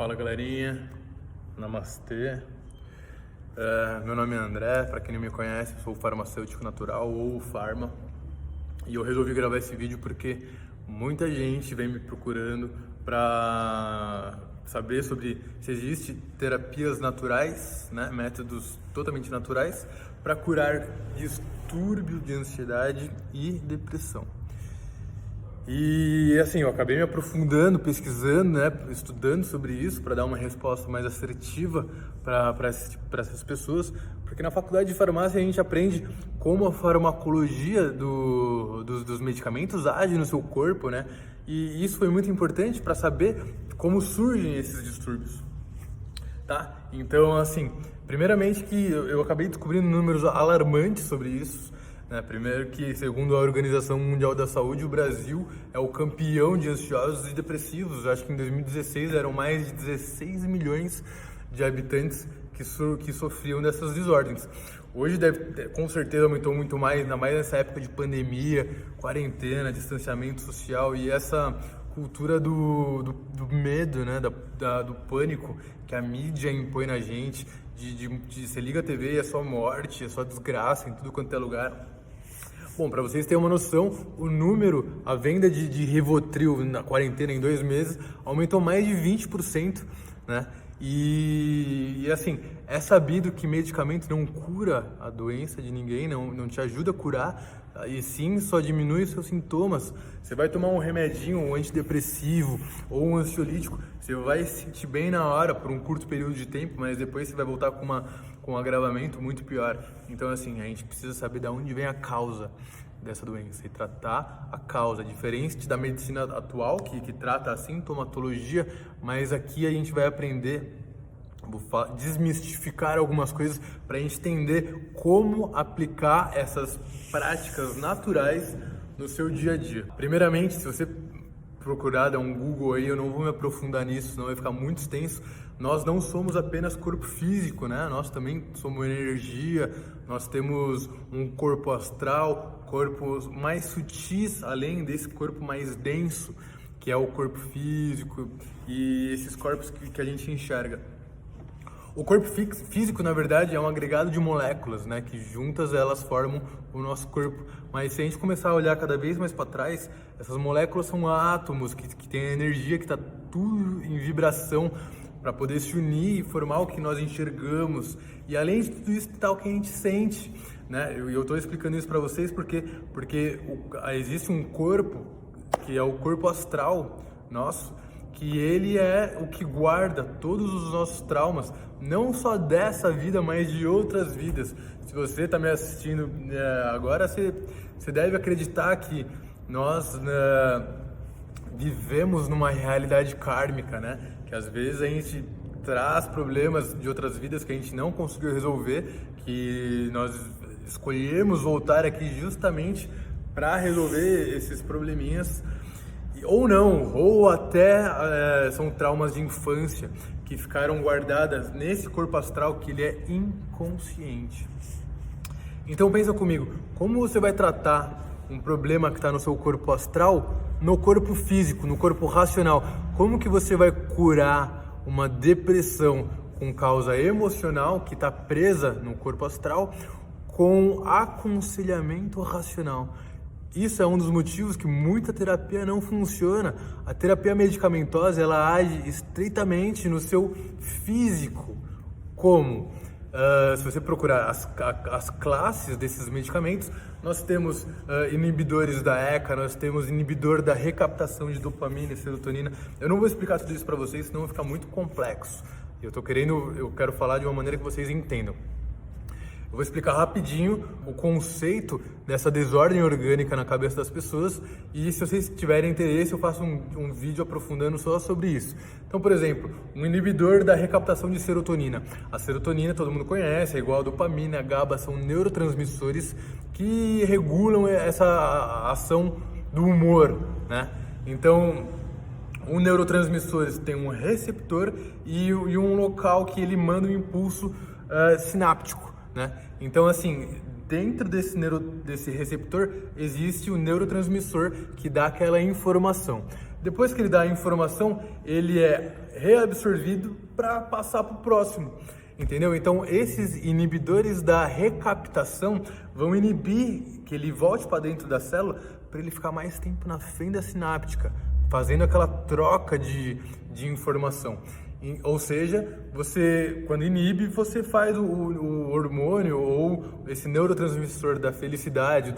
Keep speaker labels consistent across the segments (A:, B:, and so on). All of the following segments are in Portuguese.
A: Fala galerinha, namastê. Meu nome é André, para quem não me conhece, eu sou farmacêutico natural ou farma. E eu resolvi gravar esse vídeo porque muita gente vem me procurando para saber sobre se existe terapias naturais, né, métodos totalmente naturais para curar distúrbio de ansiedade e depressão. E assim, eu acabei me aprofundando, pesquisando, né, estudando sobre isso para dar uma resposta mais assertiva para essas pessoas, porque na faculdade de farmácia a gente aprende como a farmacologia dos medicamentos age no seu corpo, né? E isso foi muito importante para saber como surgem esses distúrbios, tá? Então, assim, primeiramente que eu acabei descobrindo números alarmantes sobre isso. Primeiro que, segundo a Organização Mundial da Saúde, o Brasil é o campeão de ansiosos e depressivos. Eu acho que em 2016 eram mais de 16 milhões de habitantes que sofriam dessas desordens. Hoje com certeza aumentou muito mais, ainda mais nessa época de pandemia, quarentena, distanciamento social e essa cultura do medo, né, do pânico que a mídia impõe na gente, de você liga a TV e é só morte, é só desgraça em tudo quanto é lugar. Bom, para vocês terem uma noção, a venda de Rivotril na quarentena em 2 meses aumentou mais de 20%, né? E assim, é sabido que medicamento não cura a doença de ninguém, não te ajuda a curar, e sim só diminui seus sintomas. Você vai tomar um remedinho, um antidepressivo ou um ansiolítico, você vai se sentir bem na hora por um curto período de tempo, mas depois você vai voltar com um agravamento muito pior. Então assim, a gente precisa saber de onde vem a causa dessa doença e tratar a causa, diferente da medicina atual que trata a sintomatologia, mas aqui a gente vai aprender, desmistificar algumas coisas para a gente entender como aplicar essas práticas naturais no seu dia a dia. Primeiramente, se você procurar dar um Google aí, eu não vou me aprofundar nisso, senão vai ficar muito extenso. Nós não somos apenas corpo físico, né? Nós também somos energia, nós temos um corpo astral, corpos mais sutis, além desse corpo mais denso, que é o corpo físico e esses corpos que a gente enxerga. O corpo físico, na verdade, é um agregado de moléculas, né, que juntas elas formam o nosso corpo. Mas se a gente começar a olhar cada vez mais para trás, essas moléculas são átomos que têm energia, que está tudo em vibração para poder se unir e formar o que nós enxergamos. E além de tudo isso, está o que a gente sente, né? Eu estou explicando isso para vocês porque existe um corpo, que é o corpo astral nosso, que ele é o que guarda todos os nossos traumas, não só dessa vida, mas de outras vidas. Se você está me assistindo agora, você deve acreditar que nós vivemos numa realidade kármica, né? Que às vezes a gente traz problemas de outras vidas que a gente não conseguiu resolver, que nós escolhemos voltar aqui justamente para resolver esses probleminhas. Ou não, ou até são traumas de infância que ficaram guardadas nesse corpo astral que ele é inconsciente. Então pensa comigo, como você vai tratar um problema que está no seu corpo astral, no corpo físico, no corpo racional? Como que você vai curar uma depressão com causa emocional que está presa no corpo astral com aconselhamento racional? Isso é um dos motivos que muita terapia não funciona. A terapia medicamentosa, ela age estritamente no seu físico. Como? Se você procurar as classes desses medicamentos, nós temos inibidores da ECA, nós temos inibidor da recaptação de dopamina e serotonina. Eu não vou explicar tudo isso para vocês, senão vai ficar muito complexo. Eu quero falar de uma maneira que vocês entendam. Eu vou explicar rapidinho o conceito dessa desordem orgânica na cabeça das pessoas e se vocês tiverem interesse eu faço um vídeo aprofundando só sobre isso. Então, por exemplo, um inibidor da recaptação de serotonina. A serotonina todo mundo conhece, é igual a dopamina, a GABA, são neurotransmissores que regulam essa ação do humor, né? Então, um neurotransmissor tem um receptor e um local que ele manda um impulso sináptico, né? Então, assim, dentro desse receptor existe o neurotransmissor que dá aquela informação. Depois que ele dá a informação, ele é reabsorvido para passar para o próximo. Entendeu? Então, esses inibidores da recaptação vão inibir que ele volte para dentro da célula para ele ficar mais tempo na fenda sináptica, fazendo aquela troca de informação. Ou seja, você, quando inibe, você faz o hormônio ou esse neurotransmissor da felicidade,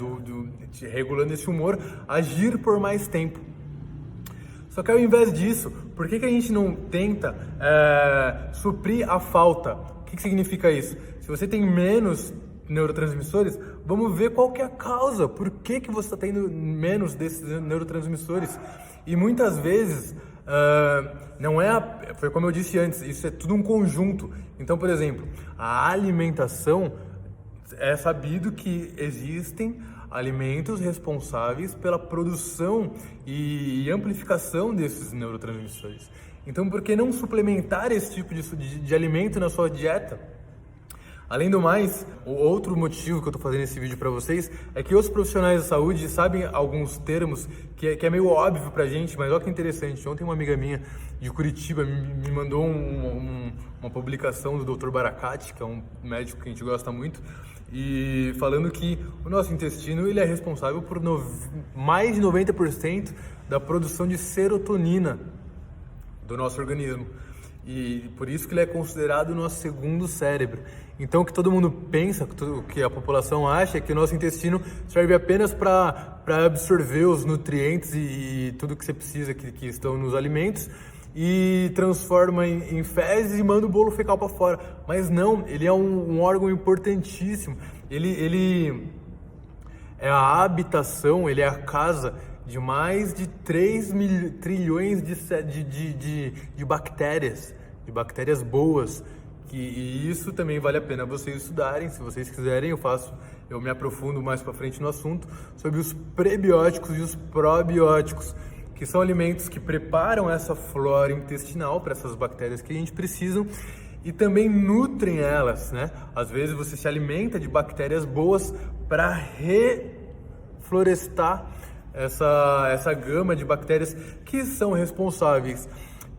A: regulando esse humor, agir por mais tempo. Só que ao invés disso, por que a gente não tenta suprir a falta? O que significa isso? Se você tem menos neurotransmissores, vamos ver qual que é a causa. Por que você está tendo menos desses neurotransmissores? E muitas vezes, foi como eu disse antes, isso é tudo um conjunto. Então, por exemplo, a alimentação, é sabido que existem alimentos responsáveis pela produção e amplificação desses neurotransmissores. Então, por que não suplementar esse tipo de alimento na sua dieta? Além do mais, o outro motivo que eu estou fazendo esse vídeo para vocês é que os profissionais da saúde sabem alguns termos que é meio óbvio pra gente, mas olha que interessante. Ontem uma amiga minha de Curitiba me mandou uma publicação do Dr. Baracate, que é um médico que a gente gosta muito, e falando que o nosso intestino ele é responsável por mais de 90% da produção de serotonina do nosso organismo. E por isso que ele é considerado o nosso segundo cérebro. Então o que todo mundo pensa, o que a população acha, é que o nosso intestino serve apenas para absorver os nutrientes e tudo que você precisa que estão nos alimentos e transforma em fezes e manda o bolo fecal para fora. Mas não, ele é um órgão importantíssimo. Ele é a habitação, ele é a casa de mais de 3 trilhões de bactérias boas. E isso também vale a pena vocês estudarem. Se vocês quiserem, eu me aprofundo mais para frente no assunto sobre os prebióticos e os probióticos, que são alimentos que preparam essa flora intestinal para essas bactérias que a gente precisa e também nutrem elas, né? Às vezes você se alimenta de bactérias boas para reflorestar essa gama de bactérias que são responsáveis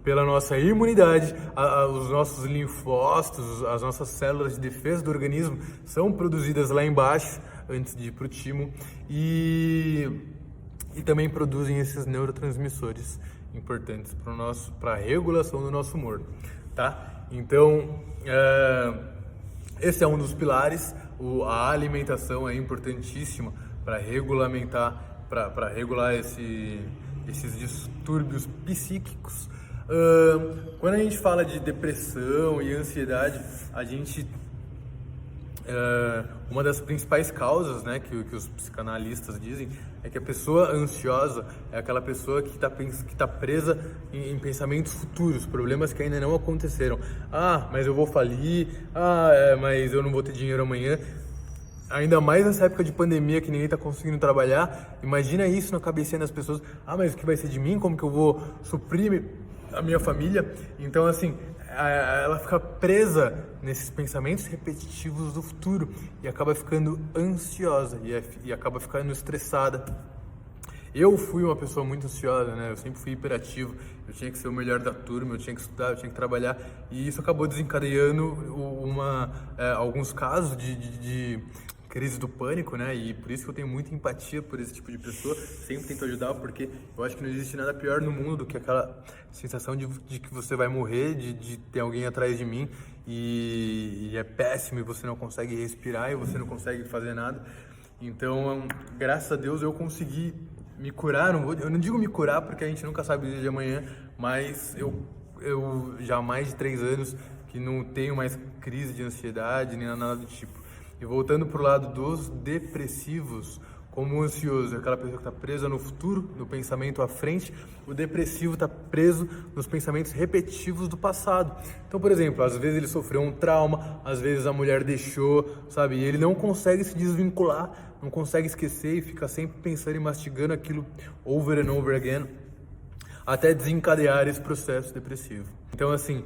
A: pela nossa imunidade. Os nossos linfócitos, as nossas células de defesa do organismo são produzidas lá embaixo antes de ir para o timo e também produzem esses neurotransmissores importantes para a regulação do nosso humor, tá? Então, esse é um dos pilares. A alimentação é importantíssima para regular esses distúrbios psíquicos. Quando a gente fala de depressão e ansiedade, uma das principais causas, né, que os psicanalistas dizem é que a pessoa ansiosa é aquela pessoa que está presa em pensamentos futuros, problemas que ainda não aconteceram. Mas eu vou falir, mas eu não vou ter dinheiro amanhã. Ainda mais nessa época de pandemia que ninguém está conseguindo trabalhar, imagina isso na cabecinha das pessoas. Mas o que vai ser de mim? Como que eu vou suprir a minha família? Então, assim, ela fica presa nesses pensamentos repetitivos do futuro e acaba ficando ansiosa e acaba ficando estressada. Eu fui uma pessoa muito ansiosa, né? Eu sempre fui hiperativo, eu tinha que ser o melhor da turma, eu tinha que estudar, eu tinha que trabalhar, e isso acabou desencadeando alguns casos de crise do pânico, né? E por isso que eu tenho muita empatia por esse tipo de pessoa, sempre tento ajudar, porque eu acho que não existe nada pior no mundo do que aquela sensação de que você vai morrer, de ter alguém atrás de mim e é péssimo e você não consegue respirar e você não consegue fazer nada. Então, graças a Deus eu consegui me curar. Eu não digo me curar porque a gente nunca sabe o dia de amanhã, mas eu já há mais de 3 anos que não tenho mais crise de ansiedade nem nada do tipo. E voltando para o lado dos depressivos, como o ansioso é aquela pessoa que está presa no futuro, no pensamento à frente, o depressivo está preso nos pensamentos repetitivos do passado. Então, por exemplo, às vezes ele sofreu um trauma, às vezes a mulher deixou, sabe? E ele não consegue se desvincular, não consegue esquecer e fica sempre pensando e mastigando aquilo over and over again, até desencadear esse processo depressivo. Então, assim,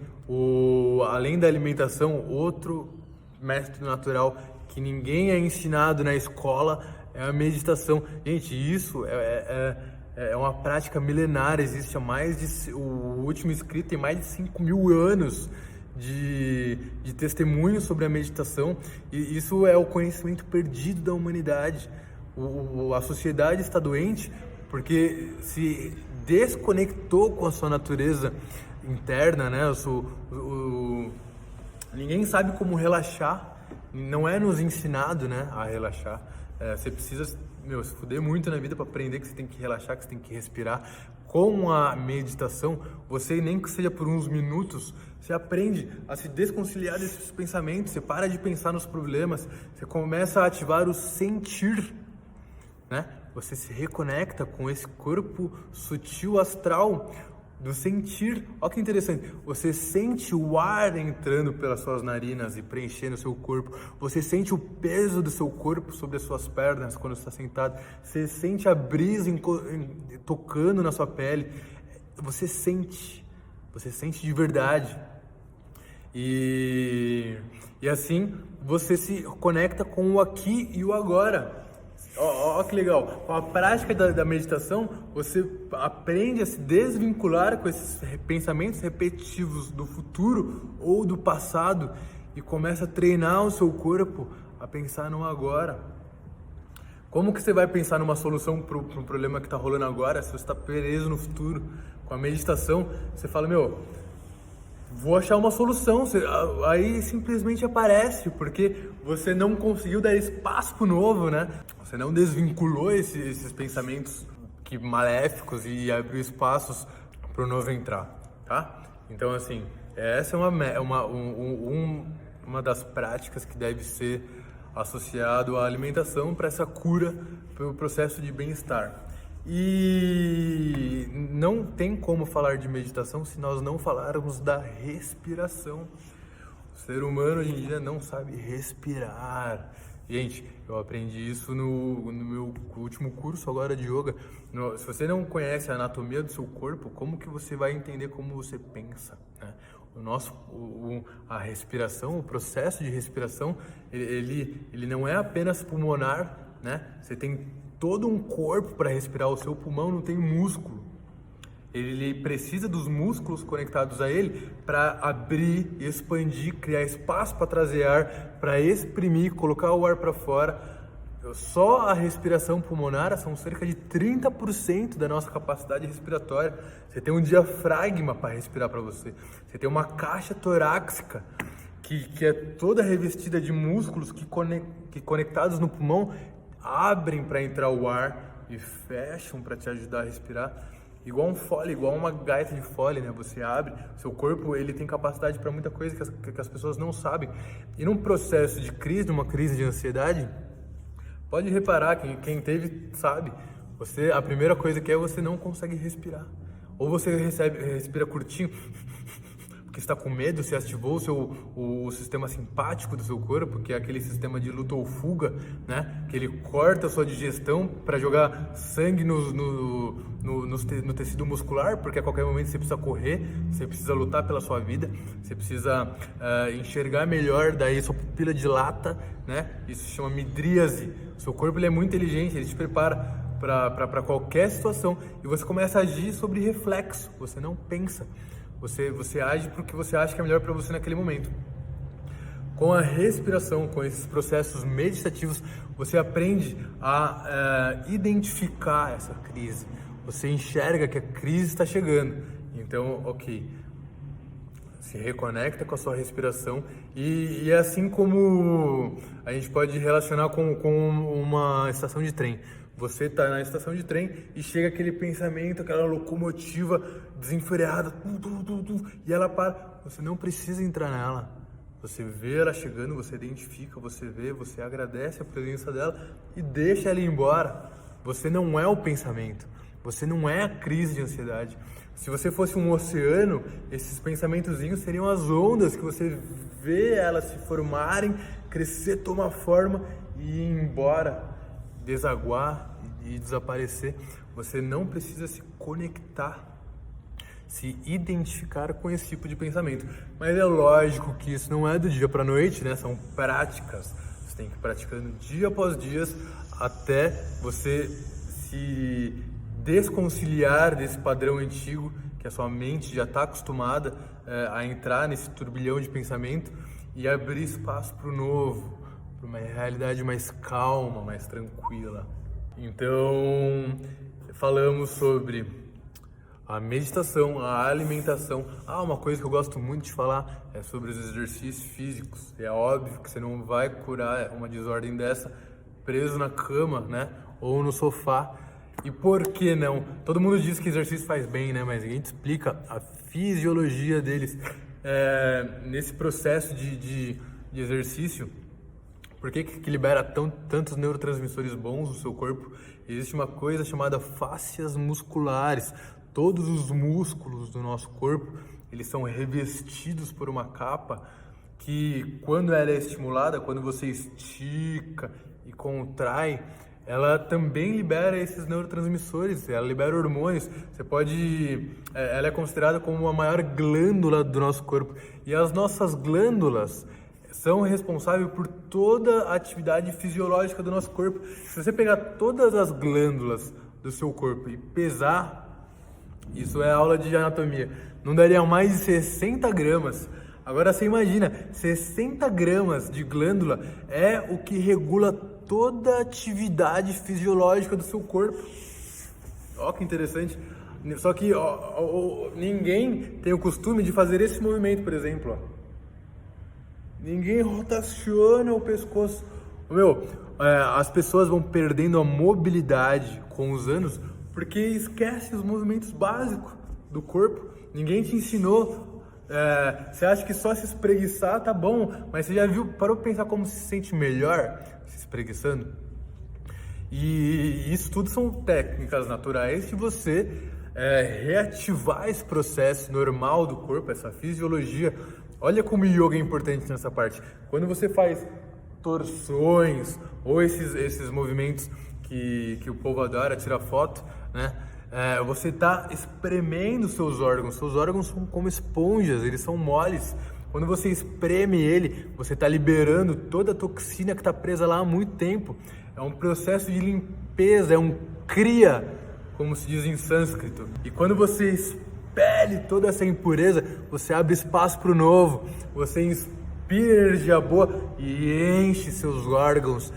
A: além da alimentação, outro método natural que ninguém é ensinado na escola é a meditação. Gente, isso é é uma prática milenar, existe há o último escrito tem mais de 5.000 anos de testemunho sobre a meditação, e isso é o conhecimento perdido da humanidade. A sociedade está doente porque se desconectou com a sua natureza interna, né? Ninguém sabe como relaxar, não é nos ensinado, né, a relaxar. Você precisa, se fuder muito na vida para aprender que você tem que relaxar, que você tem que respirar. Com a meditação, você, nem que seja por uns minutos, você aprende a se desconciliar desses pensamentos, você para de pensar nos problemas, você começa a ativar o sentir, né? Você se reconecta com esse corpo sutil astral do sentir. Olha que interessante, você sente o ar entrando pelas suas narinas e preenchendo o seu corpo, você sente o peso do seu corpo sobre as suas pernas quando está sentado, você sente a brisa tocando na sua pele, você sente de verdade. E assim você se conecta com o aqui e o agora. Ó, que legal, com a prática da meditação, você aprende a se desvincular com esses pensamentos repetitivos do futuro ou do passado e começa a treinar o seu corpo a pensar no agora. Como que você vai pensar numa solução para um problema que está rolando agora se você está preso no futuro? Com a meditação, você fala, vou achar uma solução, aí simplesmente aparece, porque você não conseguiu dar espaço pro novo, né? Você não desvinculou esses pensamentos maléficos e abriu espaços para o novo entrar, tá? Então, assim, essa é uma das práticas que deve ser associado à alimentação para essa cura, para o processo de bem-estar. E não tem como falar de meditação se nós não falarmos da respiração. O ser humano hoje em dia não sabe respirar. Gente, eu aprendi isso no meu último curso agora de yoga. Se você não conhece a anatomia do seu corpo, como que você vai entender como você pensa, né? A respiração, o processo de respiração, ele não é apenas pulmonar, né? Você tem todo um corpo para respirar, o seu pulmão não tem músculo. Ele precisa dos músculos conectados a ele para abrir, expandir, criar espaço para trazer ar, para exprimir, colocar o ar para fora. Só a respiração pulmonar são cerca de 30% da nossa capacidade respiratória. Você tem um diafragma para respirar para você. Você tem uma caixa torácica que é toda revestida de músculos que conectados no pulmão abrem para entrar o ar e fecham para te ajudar a respirar. Igual um fole, igual uma gaita de fole, né? Você abre, seu corpo ele tem capacidade para muita coisa que as pessoas não sabem. E num processo de crise, numa crise de ansiedade, pode reparar, quem teve sabe, a primeira coisa que você não consegue respirar. Ou você respira curtinho, porque está com medo, você ativou o sistema simpático do seu corpo, que é aquele sistema de luta ou fuga, né? Que ele corta a sua digestão para jogar sangue no tecido muscular, porque a qualquer momento você precisa correr, você precisa lutar pela sua vida, você precisa enxergar melhor, daí sua pupila dilata, né? Isso se chama midríase. O seu corpo ele é muito inteligente, ele te prepara para qualquer situação e você começa a agir sobre reflexo, você não pensa. Você age porque você acha que é melhor para você naquele momento. Com a respiração, com esses processos meditativos, você aprende a identificar essa crise. Você enxerga que a crise está chegando. Então, se reconecta com a sua respiração e é assim como a gente pode relacionar com uma estação de trem. Você está na estação de trem e chega aquele pensamento, aquela locomotiva desenfreada, e ela para. Você não precisa entrar nela. Você vê ela chegando, você identifica, você agradece a presença dela e deixa ela ir embora. Você não é o pensamento, você não é a crise de ansiedade. Se você fosse um oceano, esses pensamentozinhos seriam as ondas que você vê elas se formarem, crescer, tomar forma e ir embora, desaguar e desaparecer. Você não precisa se conectar, se identificar com esse tipo de pensamento. Mas é lógico que isso não é do dia para a noite, né? São práticas. Você tem que ir praticando dia após dia até você se desconciliar desse padrão antigo, que a sua mente já está acostumada a entrar nesse turbilhão de pensamento, e abrir espaço para o novo, para uma realidade mais calma, mais tranquila. Então, falamos sobre a meditação, a alimentação. Uma coisa que eu gosto muito de falar é sobre os exercícios físicos. É óbvio que você não vai curar uma desordem dessa preso na cama, né? Ou no sofá. E por que não? Todo mundo diz que exercício faz bem, né? Mas ninguém te explica a fisiologia deles. Nesse processo de exercício, por que libera tantos neurotransmissores bons no seu corpo? Existe uma coisa chamada fáscias musculares. Todos os músculos do nosso corpo, eles são revestidos por uma capa que, quando ela é estimulada, quando você estica e contrai, ela também libera esses neurotransmissores, ela libera hormônios. Ela é considerada como a maior glândula do nosso corpo. E as nossas glândulas são responsáveis por toda a atividade fisiológica do nosso corpo. Se você pegar todas as glândulas do seu corpo e pesar, isso é aula de anatomia, não daria mais de 60 gramas. Agora você imagina, 60 gramas de glândula é o que regula toda a atividade fisiológica do seu corpo. Ó, que interessante. Só que ninguém tem o costume de fazer esse movimento, por exemplo. Ó. Ninguém rotaciona o pescoço. As pessoas vão perdendo a mobilidade com os anos porque esquece os movimentos básicos do corpo. Ninguém te ensinou. Você acha que só se espreguiçar tá bom, mas você já parou para pensar como se sente melhor se espreguiçando? E isso tudo são técnicas naturais de você reativar esse processo normal do corpo, essa fisiologia. Olha como o yoga é importante nessa parte. Quando você faz torções ou esses movimentos que o povo adora tirar foto, né? Você está espremendo seus órgãos. Seus órgãos são como esponjas, eles são moles. Quando você espreme ele, você está liberando toda a toxina que está presa lá há muito tempo. É um processo de limpeza, é um kriya, como se diz em sânscrito. E quando você expele toda essa impureza, você abre espaço para o novo. Você inspira energia boa e enche seus órgãos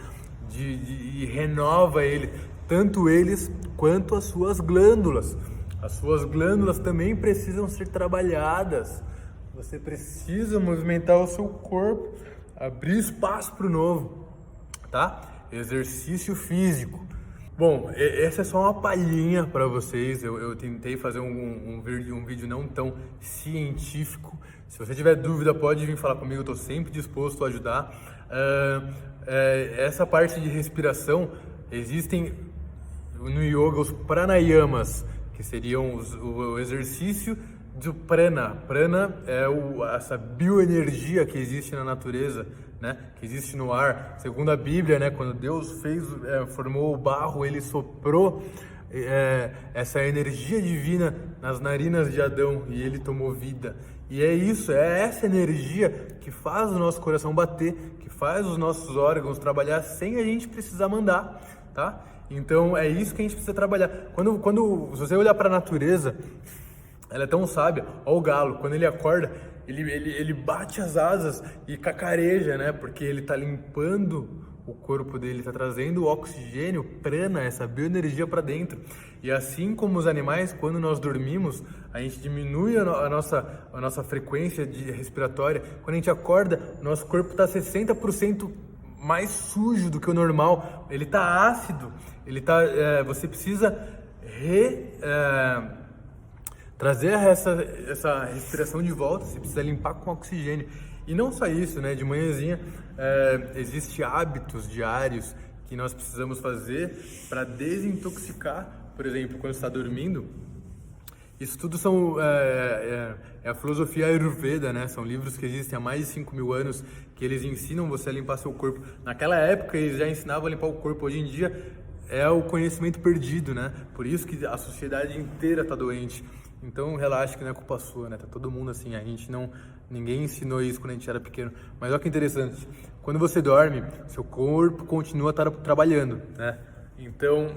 A: e renova eles. Tanto eles quanto as suas glândulas. As suas glândulas também precisam ser trabalhadas. Você precisa movimentar o seu corpo, abrir espaço para o novo, tá? Exercício físico. Bom, essa é só uma palhinha para vocês. Eu tentei fazer um vídeo não tão científico. Se você tiver dúvida, pode vir falar comigo. Eu estou sempre disposto a ajudar. Essa parte de respiração, existem no yoga os pranayamas, que seriam o exercício do prana. Prana é essa bioenergia que existe na natureza, né? Que existe no ar. Segundo a Bíblia, né? Quando Deus formou o barro, ele soprou essa energia divina nas narinas de Adão e ele tomou vida. E é essa energia que faz o nosso coração bater, que faz os nossos órgãos trabalhar sem a gente precisar mandar, tá? Então é isso que a gente precisa trabalhar. Se você olhar para a natureza, ela é tão sábia. Olha o galo, quando ele acorda, ele bate as asas e cacareja, né? Porque ele está limpando o corpo dele, está trazendo o oxigênio, prana, essa bioenergia para dentro. E assim como os animais, quando nós dormimos, a gente diminui a nossa frequência respiratória. Quando a gente acorda, nosso corpo está 60% mais sujo do que o normal. Ele está ácido. Você precisa trazer essa respiração de volta. Você precisa limpar com oxigênio. E não só isso, né? De manhãzinha, existem hábitos diários que nós precisamos fazer para desintoxicar. Por exemplo, quando você está dormindo, isso tudo é a filosofia Ayurveda, né? São livros que existem há mais de 5.000 anos, que eles ensinam você a limpar seu corpo. Naquela época, eles já ensinavam a limpar o corpo. Hoje em dia, é o conhecimento perdido, né? Por isso que a sociedade inteira está doente. Então, relaxa que não é culpa sua, né? Tá todo mundo assim, ninguém ensinou isso quando a gente era pequeno. Mas olha que interessante, quando você dorme, seu corpo continua trabalhando, né? Então,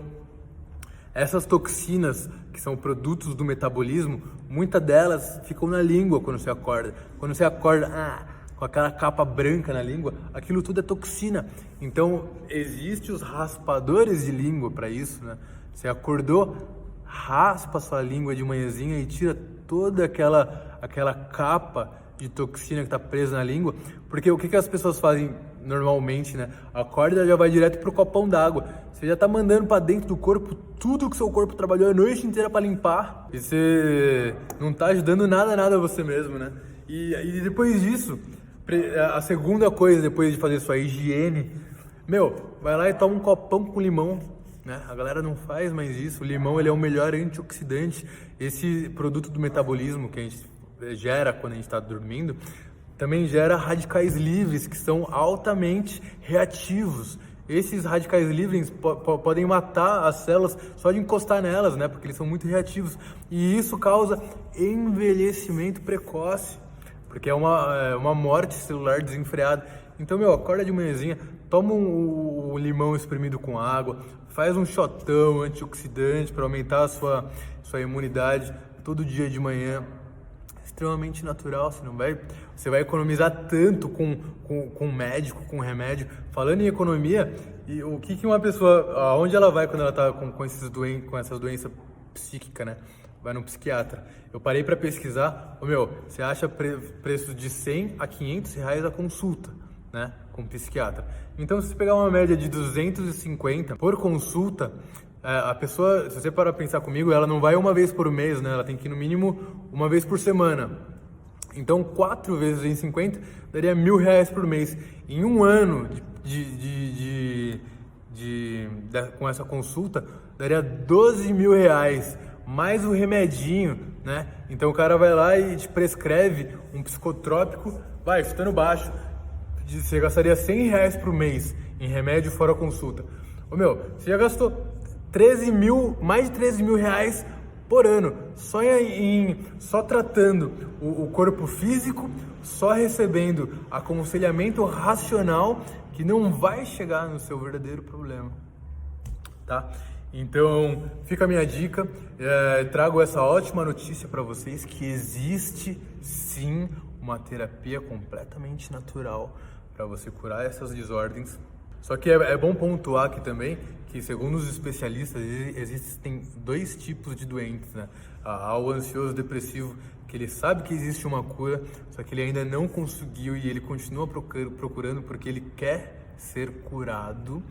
A: Essas toxinas, que são produtos do metabolismo, muitas delas ficam na língua quando você acorda. Quando você acorda com aquela capa branca na língua, aquilo tudo é toxina. Então, existem os raspadores de língua para isso, né? Você acordou, raspa sua língua de manhãzinha e tira toda aquela capa de toxina que está presa na língua. Porque o que as pessoas fazem normalmente, né? Acorda e já vai direto pro copão d'água. Você já tá mandando para dentro do corpo tudo que seu corpo trabalhou a noite inteira para limpar. E você não tá ajudando nada a você mesmo, né? E depois disso, a segunda coisa, depois de fazer sua higiene, vai lá e toma um copão com limão, né? A galera não faz mais isso. O limão, ele é o melhor antioxidante. Esse produto do metabolismo que a gente gera quando a gente está dormindo, também gera radicais livres, que são altamente reativos. Esses radicais livres podem matar as células só de encostar nelas, né? Porque eles são muito reativos. E isso causa envelhecimento precoce, porque é uma morte celular desenfreada. Então, acorda de manhãzinha, toma um limão espremido com água, faz um shotão antioxidante para aumentar a sua imunidade todo dia de manhã. Extremamente natural, você vai economizar tanto com médico, com remédio. Falando em economia, e o que uma pessoa, aonde ela vai quando ela tá com essas doenças psíquicas, né? Vai no psiquiatra. Eu parei para pesquisar, você acha preço de 100 a 500 reais a consulta, né? Com o psiquiatra. Então, se você pegar uma média de 250 por consulta, a pessoa, se você parar pra pensar comigo, ela não vai uma vez por mês, né? Ela tem que ir no mínimo uma vez por semana. Então, 4 vezes em 50 daria R$1.000 por mês. Em um ano com essa consulta, daria R$12.000, mais o remedinho, né? Então, o cara vai lá e te prescreve um psicotrópico, chutando baixo, você gastaria R$100 por mês em remédio fora consulta. Você já gastou mais de R$13.000 por ano, só tratando o corpo físico, só recebendo aconselhamento racional que não vai chegar no seu verdadeiro problema, tá? Então, fica a minha dica, trago essa ótima notícia para vocês, que existe sim uma terapia completamente natural para você curar essas desordens. Só que é bom pontuar aqui também que, segundo os especialistas, existem 2 tipos de doentes, né? Há o ansioso depressivo, que ele sabe que existe uma cura, só que ele ainda não conseguiu e ele continua procurando porque ele quer ser curado.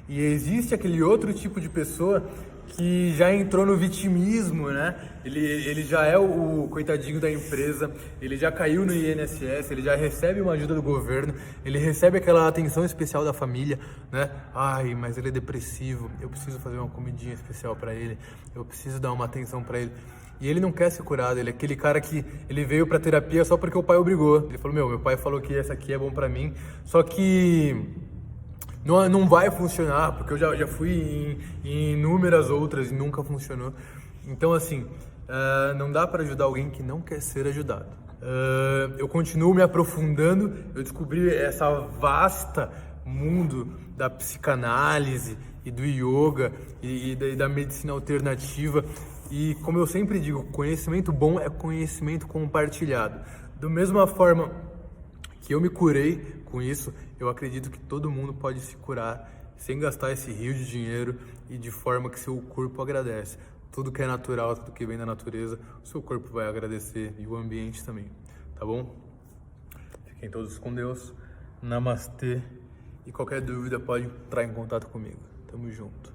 A: E existe aquele outro tipo de pessoa que já entrou no vitimismo, né? Ele já é o coitadinho da empresa, ele já caiu no INSS, ele já recebe uma ajuda do governo, ele recebe aquela atenção especial da família, né? Ai, mas ele é depressivo, eu preciso fazer uma comidinha especial para ele, eu preciso dar uma atenção para ele. E ele não quer ser curado, ele é aquele cara que ele veio pra terapia só porque o pai obrigou. Ele falou, meu pai falou que essa aqui é bom pra mim, só que não vai funcionar, porque eu já fui em inúmeras outras e nunca funcionou. Então, assim, não dá para ajudar alguém que não quer ser ajudado. Eu continuo me aprofundando, eu descobri essa vasta mundo da psicanálise e do yoga e da medicina alternativa. E como eu sempre digo, conhecimento bom é conhecimento compartilhado. Da mesma forma que eu me curei com isso, eu acredito que todo mundo pode se curar sem gastar esse rio de dinheiro e de forma que seu corpo agradece. Tudo que é natural, tudo que vem da natureza, o seu corpo vai agradecer e o ambiente também, tá bom? Fiquem todos com Deus, namastê, e qualquer dúvida pode entrar em contato comigo. Tamo junto.